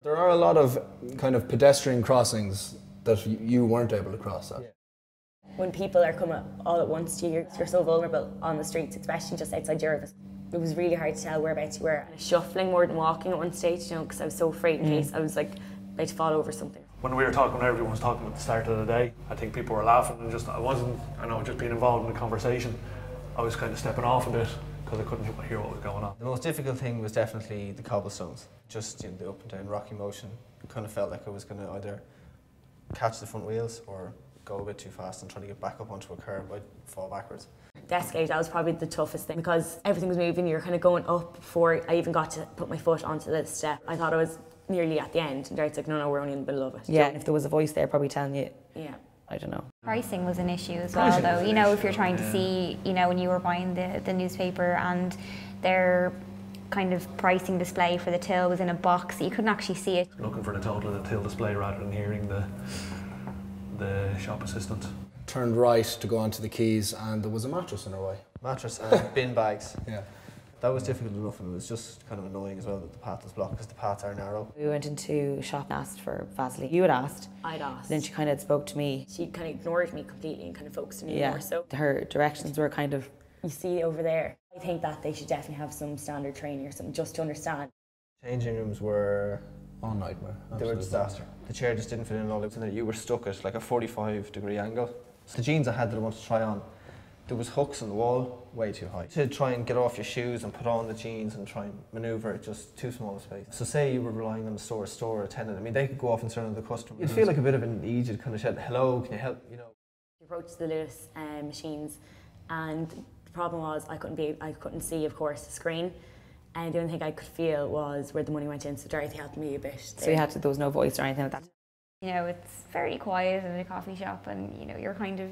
There are a lot of kind of pedestrian crossings that you weren't able to cross at. When people are coming all at once to you, you're so vulnerable on the streets, especially just outside Europe. It was really hard to tell whereabouts you were. Shuffling more than walking at one stage, you know, because I was so afraid in case I was like about to fall over something. When we were talking, when everyone was talking at the start of the day, I think people were laughing and just being involved in the conversation. I was kind of stepping off a bit because I couldn't hear what was going on. The most difficult thing was definitely the cobblestones. Just the up and down rocky motion. It kind of felt like I was going to either catch the front wheels or go a bit too fast and try to get back up onto a curb. I'd fall backwards. The escalate, that was probably the toughest thing because everything was moving. You're kind of going up before I even got to put my foot onto the step. I thought I was nearly at the end, and Dart's like, no, we're only in the middle of it. Yeah, and if there was a voice there probably telling you, yeah, I don't know. Pricing was an issue as well, though. You know, if you're trying to see, you know, when you were buying the newspaper and their kind of pricing display for the till was in a box, you couldn't actually see it. Looking for the total of the till display rather than hearing the shop assistant. Turned right to go onto the quays and there was a mattress in our way. Mattress and bin bags. Yeah. That was difficult enough, and it was just kind of annoying as well that the path was blocked because the paths are narrow. We went into a shop and asked for Vaseline. You had asked. I'd asked. Then she kind of spoke to me. She kind of ignored me completely and kind of focused on me Yeah. more so. Her directions were kind of... You see over there. I think that they should definitely have some standard training or something just to understand. Changing rooms were... Oh, nightmare. They were a disaster. The chair just didn't fit in all, and you were stuck at like a 45-degree angle. So the jeans I had that I wanted to try on, there was hooks in the wall, way too high. To try and get off your shoes and put on the jeans and try and manoeuvre it, just too small a space. So say you were relying on the store attendant, I mean they could go off and turn on the customer. You'd feel like a bit of an idiot kind of shout, hello, can you help, you know. We approached the Lewis machines and the problem was I couldn't see, of course, the screen. And the only thing I could feel was where the money went in, so Dorothy helped me a bit. So there was no voice or anything like that? You know, it's very quiet in a coffee shop and, you know, you're kind of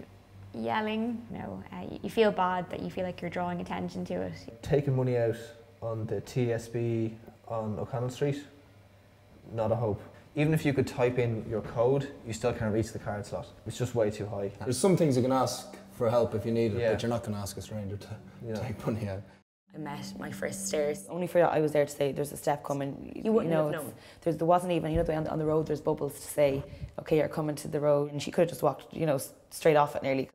yelling. You know, you feel bad that you feel like you're drawing attention to it. Taking money out on the TSB on O'Connell Street, not a hope. Even if you could type in your code, you still can't reach the card slot. It's just way too high. There's some things you can ask for help if you need it, but you're not going to ask a stranger to take money out. I met my first stairs. Only for I was there to say there's a step coming. You wouldn't have known. There wasn't even, you know, on the road there's bubbles to say, okay, you're coming to the road. And she could have just walked, you know, straight off it nearly.